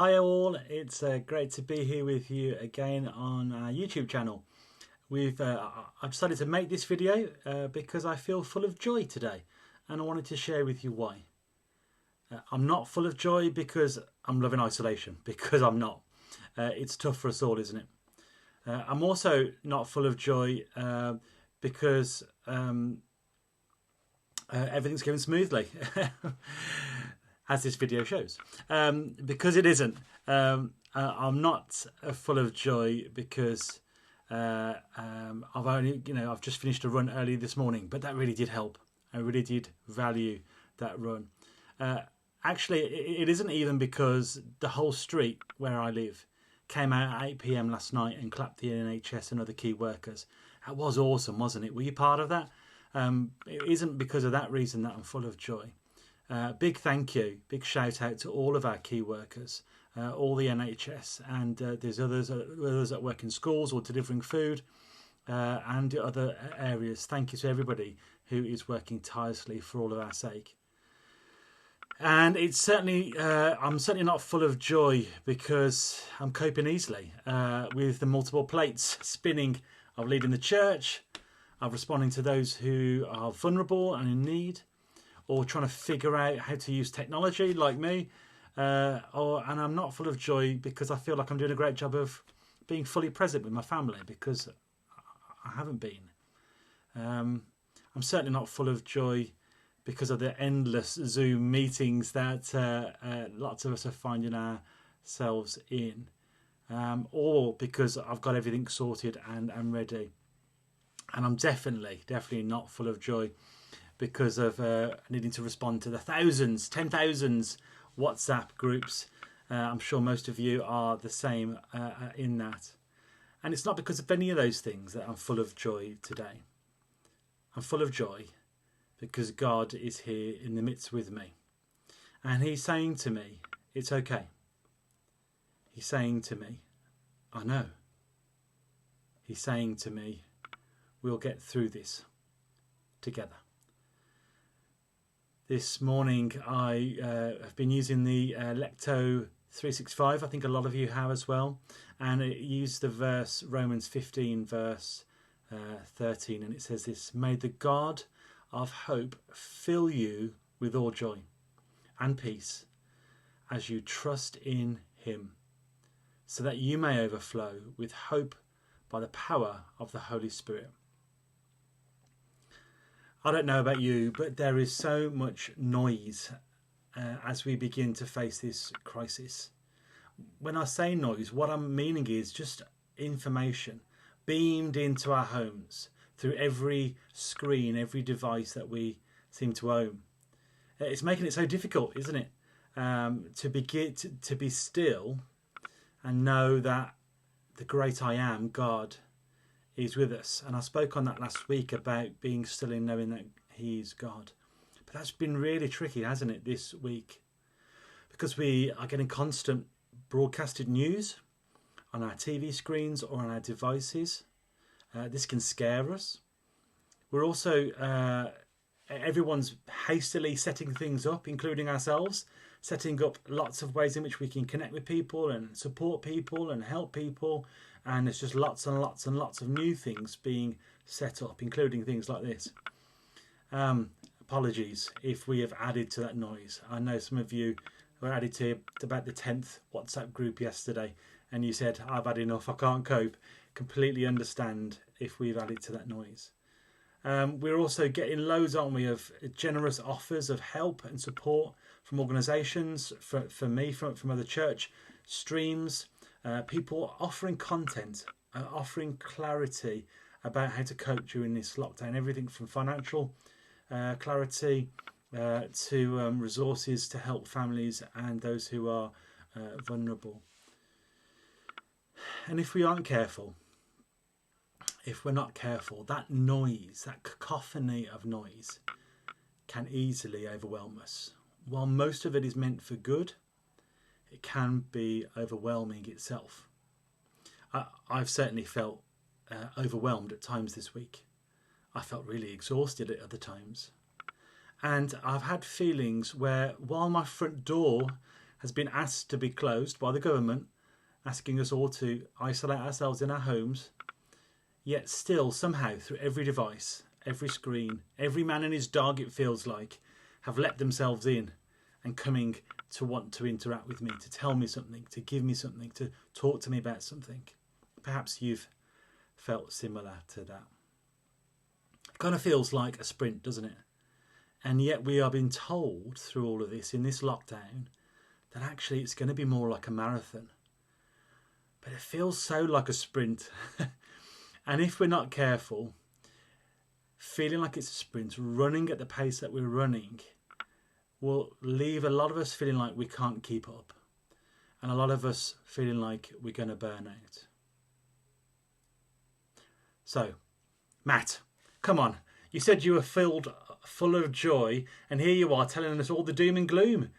Hi all, it's great to be here with you again on our YouTube channel. I've decided to make this video because I feel full of joy today, and I wanted to share with you why. I'm not full of joy because I'm loving isolation, because I'm not. It's tough for us all, isn't it? I'm also not full of joy because everything's going smoothly. As this video shows, because it isn't. I'm not full of joy because I've just finished a run early this morning, but that really did help. I really did value that run. Actually, it isn't even because the whole street where I live came out at 8 p.m. last night and clapped the NHS and other key workers. That was awesome, wasn't it? Were you part of that? It isn't because of that reason that I'm full of joy. Big thank you, big shout out to all of our key workers, all the NHS, and there's others that work in schools or delivering food and other areas. Thank you to everybody who is working tirelessly for all of our sake. And it's certainly, I'm certainly not full of joy because I'm coping easily with the multiple plates spinning of leading the church, of responding to those who are vulnerable and in need, or trying to figure out how to use technology like me. And I'm not full of joy because I feel like I'm doing a great job of being fully present with my family, because I haven't been. I'm certainly not full of joy because of the endless Zoom meetings that lots of us are finding ourselves in, or because I've got everything sorted and I'm ready. And I'm definitely not full of joy because of needing to respond to the thousands, 10,000s WhatsApp groups. I'm sure most of you are the same in that. And it's not because of any of those things that I'm full of joy today. I'm full of joy because God is here in the midst with me. And He's saying to me, it's okay. He's saying to me, I know. He's saying to me, we'll get through this together. This morning I have been using the Lecto 365. I think a lot of you have as well. And it used the verse, Romans 15 verse 13. And it says this: may the God of hope fill you with all joy and peace as you trust in Him, so that you may overflow with hope by the power of the Holy Spirit. I don't know about you, but there is so much noise as we begin to face this crisis. When I say noise, what I'm meaning is just information beamed into our homes through every screen, every device that we seem to own. It's making it so difficult, isn't it, to be still and know that the great I am, God, is with us. And I spoke on that last week about being still in knowing that He's God. But that's been really tricky, hasn't it, this week? Because we are getting constant broadcasted news on our TV screens or on our devices. This can scare us. We're also, everyone's hastily setting things up, including ourselves, setting up lots of ways in which we can connect with people and support people and help people. And there's just lots and lots and lots of new things being set up, including things like this. Apologies if we have added to that noise. I know some of you were added to about the 10th WhatsApp group yesterday, and you said, I've had enough, I can't cope. Completely understand if we've added to that noise. We're also getting loads, aren't we, of generous offers of help and support from organisations, for me, from other church streams, people offering content, offering clarity about how to cope during this lockdown. Everything from financial clarity to resources to help families and those who are vulnerable. And if we aren't careful, if we're not careful, that noise, that cacophony of noise can easily overwhelm us. While most of it is meant for good, it can be overwhelming itself. I've certainly felt overwhelmed at times this week. I felt really exhausted at other times. And I've had feelings where, while my front door has been asked to be closed by the government, asking us all to isolate ourselves in our homes, yet still somehow through every device, every screen, every man and his dog, it feels like, have let themselves in and coming to want to interact with me, to tell me something, to give me something, to talk to me about something. Perhaps you've felt similar to that. It kind of feels like a sprint, doesn't it? And yet we are being told through all of this in this lockdown that actually it's going to be more like a marathon. But it feels so like a sprint. And if we're not careful, feeling like it's a sprint, running at the pace that we're running, will leave a lot of us feeling like we can't keep up. And a lot of us feeling like we're going to burn out. So, Matt, come on. You said you were full of joy, and here you are telling us all the doom and gloom.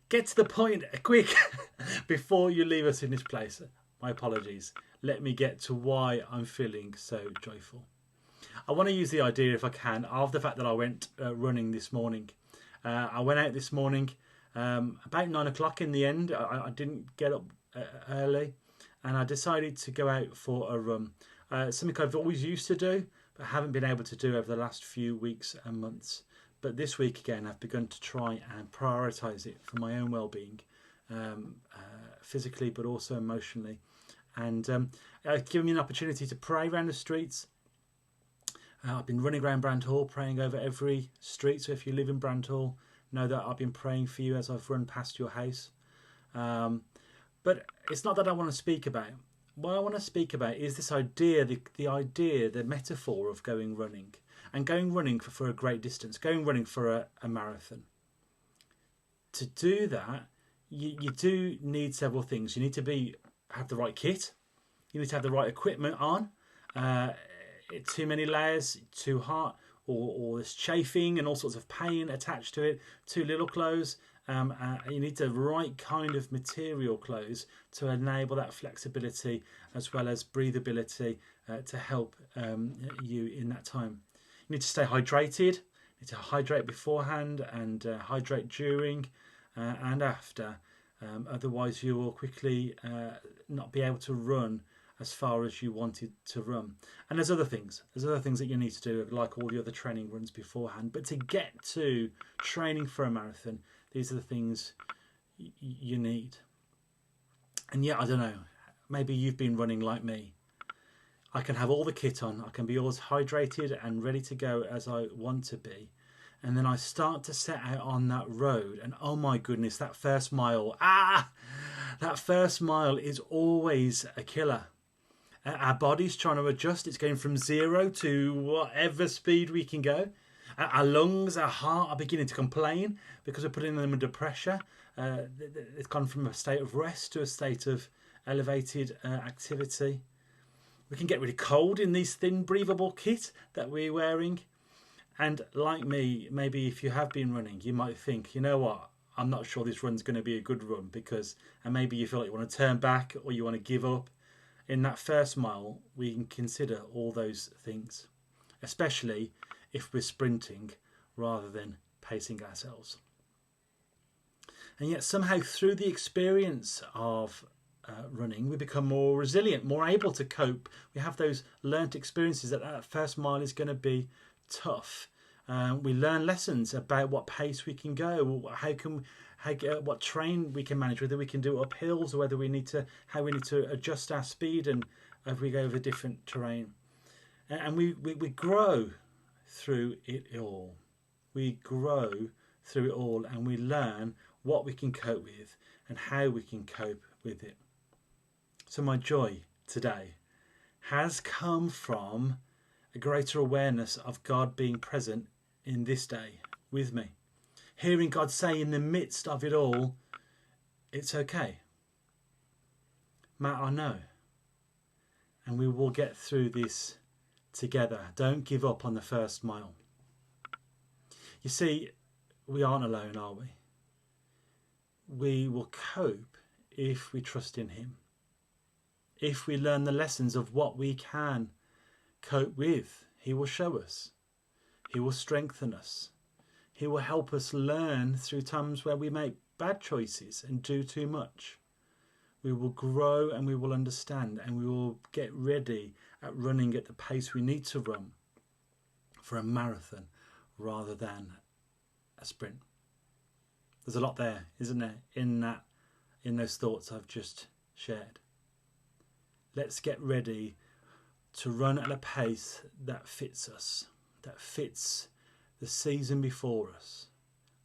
Get to the point, quick, before you leave us in this place. My apologies. Let me get to why I'm feeling so joyful. I want to use the idea, if I can, of the fact that I went running this morning. I went out this morning about 9 o'clock in the end. I didn't get up early, and I decided to go out for a run. Something I've always used to do, but haven't been able to do over the last few weeks and months. But this week again, I've begun to try and prioritise it for my own well-being, physically but also emotionally. And it's given me an opportunity to pray around the streets. I've been running around Brandhall, praying over every street. So if you live in Brandhall, know that I've been praying for you as I've run past your house. But it's not that I want to speak about. What I want to speak about is this idea, the metaphor of going running. And going running for a great distance, going running for a marathon. To do that, you do need several things. You need to have the right kit. You need to have the right equipment on. Too many layers, too hot, or there's chafing and all sorts of pain attached to it. Too little clothes. You need the right kind of material clothes to enable that flexibility as well as breathability to help you in that time. You need to stay hydrated. You need to hydrate beforehand and hydrate during and after. Otherwise, you will quickly not be able to run as far as you wanted to run. And there's other things. There's other things that you need to do, like all the other training runs beforehand. But to get to training for a marathon, these are the things you need. And yet, I don't know, maybe you've been running like me. I can have all the kit on. I can be always hydrated and ready to go as I want to be. And then I start to set out on that road. And oh my goodness, that first mile. That first mile is always a killer. Our body's trying to adjust. It's going from 0 to whatever speed we can go. Our lungs, our heart are beginning to complain because we're putting them under pressure. It's gone from a state of rest to a state of elevated activity. We can get really cold in these thin breathable kit that we're wearing. And like me, maybe if you have been running, you might think, you know what, I'm not sure this run's going to be a good run and maybe you feel like you want to turn back or you want to give up. In that first mile, we can consider all those things, especially if we're sprinting rather than pacing ourselves. And yet somehow through the experience of running, we become more resilient, more able to cope. We have those learnt experiences that first mile is going to be tough. We learn lessons about what pace we can go, what terrain we can manage, whether we can do up hills or whether how we need to adjust our speed and as we go over different terrain. And we grow through it all. We grow through it all and we learn what we can cope with and how we can cope with it. So my joy today has come from a greater awareness of God being present in this day with me. Hearing God say in the midst of it all, it's okay. Matt, I know. And we will get through this together. Don't give up on the first mile. You see, we aren't alone, are we? We will cope if we trust in Him. If we learn the lessons of what we can cope with, He will show us. He will strengthen us. He will help us learn through times where we make bad choices and do too much. We will grow and we will understand and we will get ready at running at the pace we need to run for a marathon rather than a sprint. There's a lot there, isn't there, in those thoughts I've just shared. Let's get ready to run at a pace that fits us, that fits the season before us.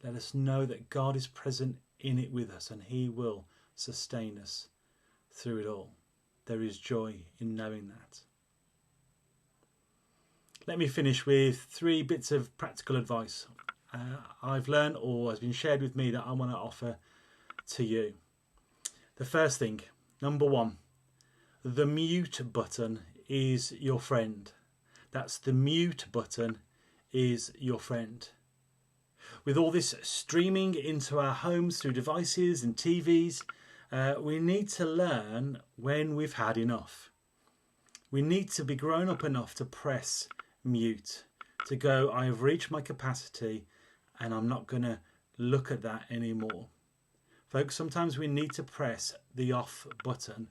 Let us know that God is present in it with us and he will sustain us through it all. There is joy in knowing that. Let me finish with 3 bits of practical advice I've learned or has been shared with me that I want to offer to you. The first thing, number 1, the mute button is your friend. That's the mute button is your friend. With all this streaming into our homes through devices and TVs, we need to learn when we've had enough. We need to be grown up enough to press mute, to go, I have reached my capacity and I'm not going to look at that anymore. Folks, sometimes we need to press the off button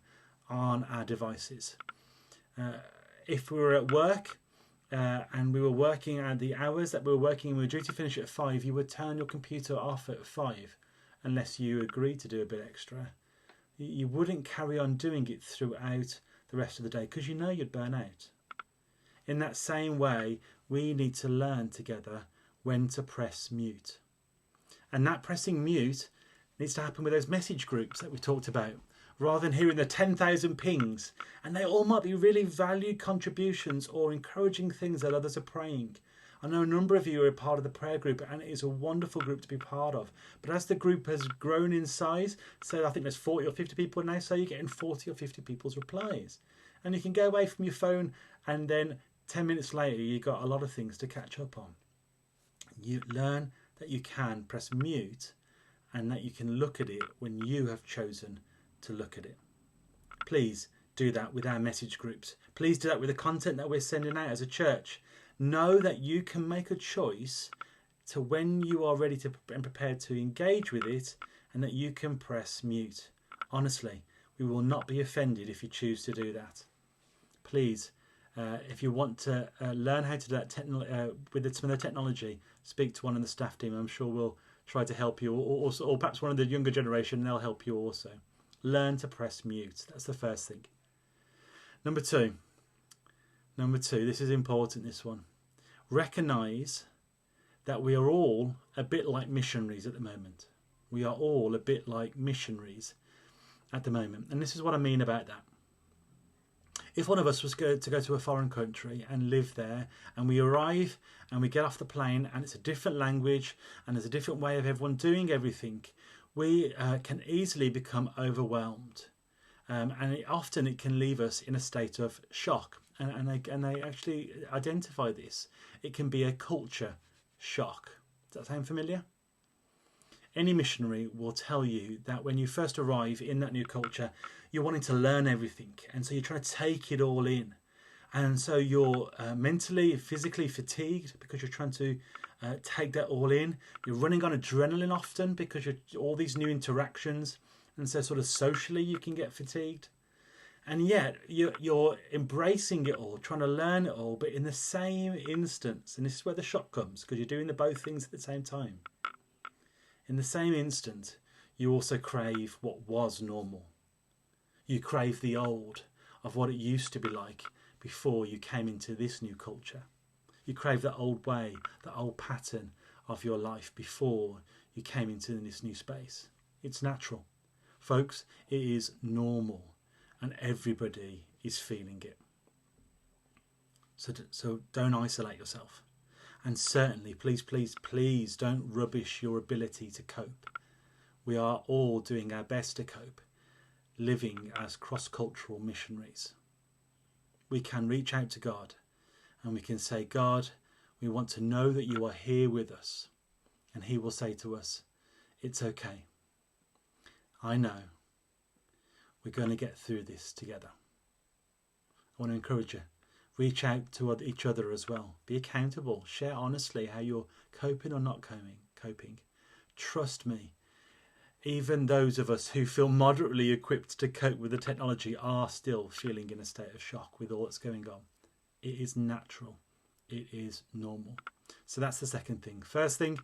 on our devices. If we were at work and we were working at the hours that we were working and we were due to finish at 5, you would turn your computer off at 5 unless you agreed to do a bit extra. You wouldn't carry on doing it throughout the rest of the day because you know you'd burn out. In that same way, we need to learn together when to press mute. And that pressing mute needs to happen with those message groups that we talked about, rather than hearing the 10,000 pings. And they all might be really valued contributions or encouraging things that others are praying. I know a number of you are a part of the prayer group and it is a wonderful group to be part of. But as the group has grown in size, so I think there's 40 or 50 people now, so you're getting 40 or 50 people's replies. And you can go away from your phone and then 10 minutes later you've got a lot of things to catch up on. You learn that you can press mute and that you can look at it when you have chosen to look at it. Please do that with our message groups. Please do that with the content that we're sending out as a church. Know that you can make a choice to when you are ready to and prepared to engage with it, and that you can press mute. Honestly, we will not be offended if you choose to do that. Please, if you want to learn how to do that with some of the technology, speak to one of the staff team. I'm sure we'll try to help you, or perhaps one of the younger generation, and they'll help you also. Learn to press mute. That's the first thing. Number two, this is important, this one. Recognise that we are all a bit like missionaries at the moment. We are all a bit like missionaries at the moment. And this is what I mean about that. If one of us was to go to a foreign country and live there, and we arrive and we get off the plane and it's a different language and there's a different way of everyone doing everything, we can easily become overwhelmed. And often it can leave us in a state of shock. And they actually identify this. It can be a culture shock. Does that sound familiar? Any missionary will tell you that when you first arrive in that new culture, you're wanting to learn everything. And so you're trying to take it all in. And so you're mentally, physically fatigued because you're trying to take that all in. You're running on adrenaline often because you're all these new interactions. And so sort of socially you can get fatigued. And yet you're embracing it all, trying to learn it all, but in the same instance, and this is where the shock comes, because you're doing the both things at the same time. In the same instant, you also crave what was normal. You crave the old of what it used to be like before you came into this new culture. You crave that old way, that old pattern of your life before you came into this new space. It's natural. Folks, it is normal, and everybody is feeling it. So don't isolate yourself. And certainly, please don't rubbish your ability to cope. We are all doing our best to cope, living as cross-cultural missionaries. We can reach out to God and we can say, God, we want to know that you are here with us. And he will say to us, it's okay. I know. We're going to get through this together. I want to encourage you. Reach out to each other as well. Be accountable. Share honestly how you're coping or not coping. Trust me. even those of us who feel moderately equipped to cope with the technology are still feeling in a state of shock with all that's going on. It is natural. It is normal. So that's the second thing. First thing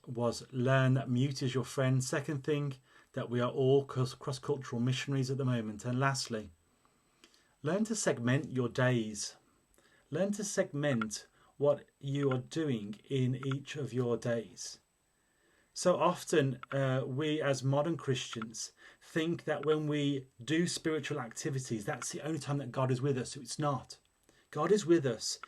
was learn that mute is your friend. Second thing, that we are all cross-cultural missionaries at the moment. And lastly, learn to segment your days. Learn to segment what you are doing in each of your days. So often we as modern Christians think that when we do spiritual activities, that's the only time that God is with us. It's not. God is with us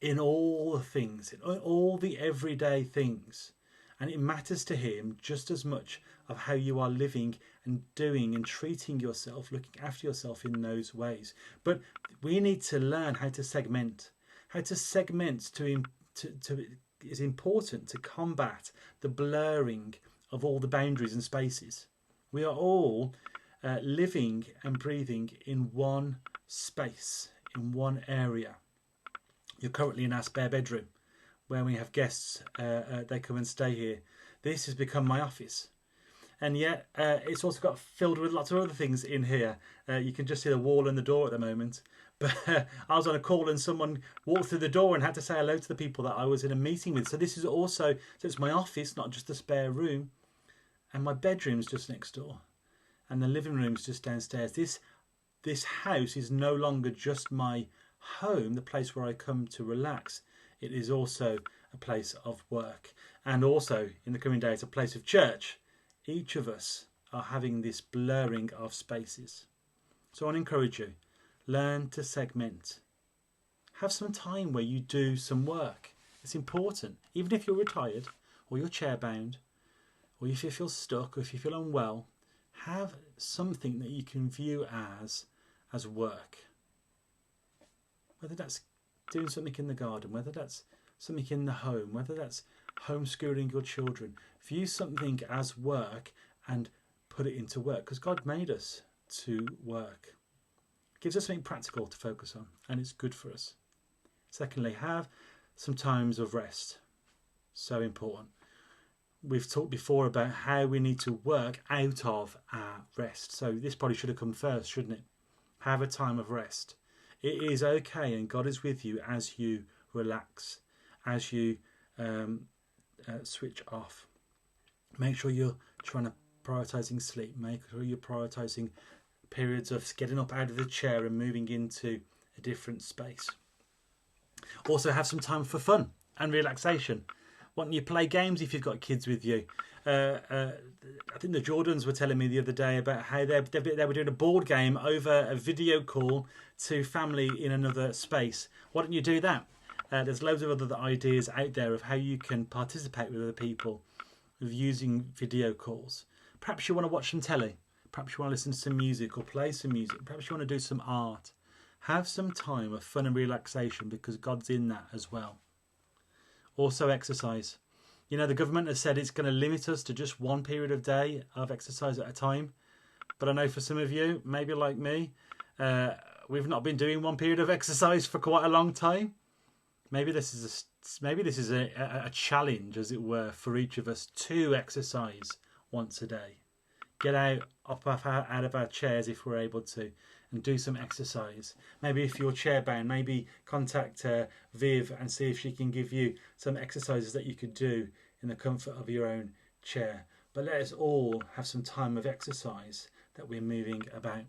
in all the things, in all the everyday things. And it matters to him just as much of how you are living and doing and treating yourself, looking after yourself in those ways. But we need to learn how to segment. How to segment is important to combat the blurring of all the boundaries and spaces. We are all living and breathing in one space, in one area. You're currently in our spare bedroom, where we have guests, they come and stay here. This has become my office. And yet it's also got filled with lots of other things in here. You can just see the wall and the door at the moment. But I was on a call and someone walked through the door and had to say hello to the people that I was in a meeting with. So this is also, so it's my office, not just a spare room. And my bedroom's just next door. And the living room's just downstairs. This house is no longer just my home, the place where I come to relax. It is also a place of work, and also in the coming days a place of church. Each of us are having this blurring of spaces. So I want to encourage you, learn to segment. Have some time where you do some work. It's important. Even if you're retired or you're chair bound, or if you feel stuck or if you feel unwell, have something that you can view as work. Whether that's doing something in the garden, whether that's something in the home, whether that's homeschooling your children, view something as work and put it into work, because God made us to work. It gives us something practical to focus on, and it's good for us. Secondly, have some times of rest. So important. We've talked before about how we need to work out of our rest. So this probably should have come first, shouldn't it? Have a time of rest. It is okay, and God is with you as you relax, as you switch off. Make sure you're prioritizing sleep. Make sure you're prioritizing periods of getting up out of the chair and moving into a different space. Also have some time for fun and relaxation. Why don't you play games if you've got kids with you? I think the Jordans were telling me the other day about how they were doing a board game over a video call to family in another space. Why don't you do that? There's loads of other ideas out there of how you can participate with other people with using video calls. Perhaps you want to watch some telly. Perhaps you want to listen to some music or play some music. Perhaps you want to do some art. Have some time of fun and relaxation, because God's in that as well. Also exercise. You know, the government has said it's going to limit us to just one period of day of exercise at a time. But I know for some of you, maybe like me, we've not been doing one period of exercise for quite a long time. Maybe this is a challenge, as it were, for each of us to exercise once a day. Get out of our chairs if we're able to, and do some exercise. Maybe if you're chair bound, maybe contact Viv and see if she can give you some exercises that you could do in the comfort of your own chair. But let us all have some time of exercise that we're moving about.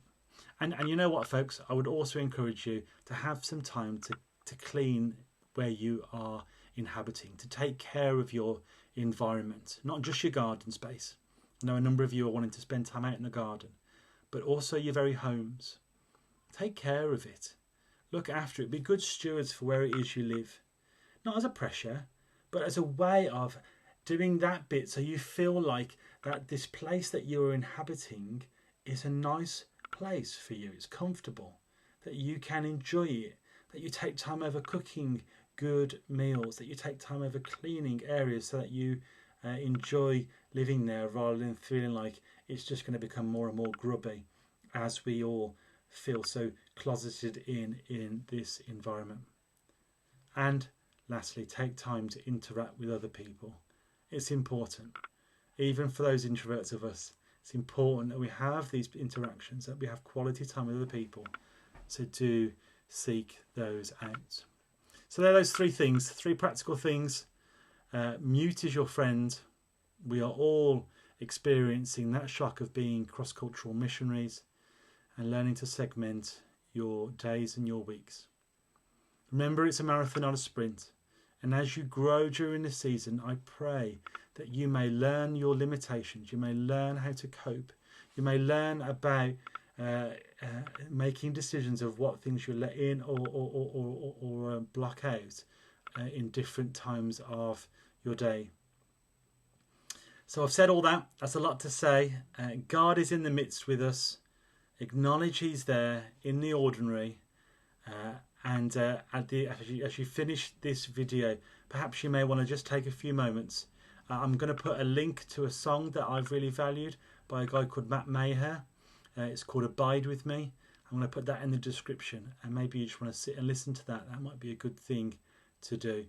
And you know what, folks, I would also encourage you to have some time to clean where you are inhabiting, to take care of your environment, not just your garden space. I know a number of you are wanting to spend time out in the garden, but also your very homes. Take care of it. Look after it. Be good stewards for where it is you live. Not as a pressure, but as a way of doing that bit so you feel like that this place that you're inhabiting is a nice place for you. It's comfortable, that you can enjoy it, that you take time over cooking good meals, that you take time over cleaning areas so that you enjoy living there, rather than feeling like it's just going to become more and more grubby as we all feel so closeted in this environment. And lastly, take time to interact with other people. It's important. even for those introverts of us. It's important that we have these interactions, that we have quality time with other people. So do seek those out. So there are those three things, three practical things. Mute is your friend. We are all experiencing that shock of being cross-cultural missionaries and learning to segment your days and your weeks. Remember, it's a marathon, not a sprint. And as you grow during this season, I pray that you may learn your limitations. You may learn how to cope. You may learn about making decisions of what things you let in or block out in different times of your day. So I've said all that. That's a lot to say. God is in the midst with us. Acknowledge He's there in the ordinary. And as you finish this video, perhaps you may want to just take a few moments. I'm going to put a link to a song that I've really valued by a guy called Matt Maher. It's called Abide With Me. I'm going to put that in the description, and maybe you just want to sit and listen to that. That might be a good thing to do.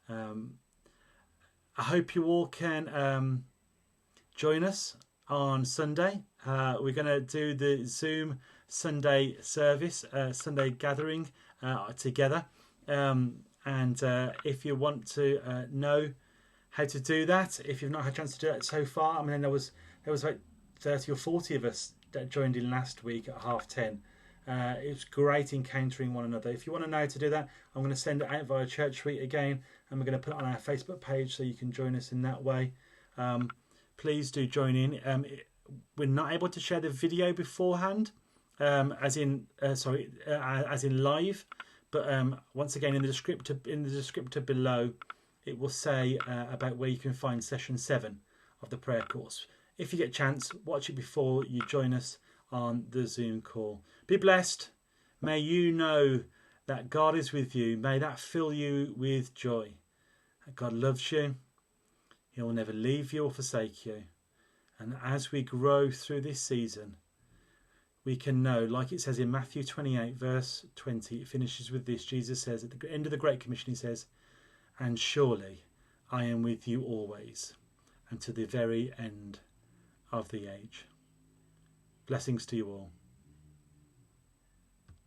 I hope you all can join us on Sunday. We're going to do the Zoom Sunday service, Sunday gathering together. And if you want to know how to do that, if you've not had a chance to do it so far, I mean, there was about 30 or 40 of us that joined in last week at 10:30. It was great encountering one another. If you want to know how to do that, I'm going to send it out via Church Suite again, and we're going to put it on our Facebook page so you can join us in that way. Please do join in. We're not able to share the video beforehand, as in live, but once again in the descriptor below, it will say about where you can find session 7 of the prayer course. If you get a chance, watch it before you join us on the Zoom call. Be blessed. May you know that God is with you. May that fill you with joy. That God loves you. He will never leave you or forsake you. And as we grow through this season, we can know, like it says in Matthew 28, verse 20, it finishes with this. Jesus says, at the end of the Great Commission, he says, "And surely I am with you always, and to the very end of the age." Blessings to you all.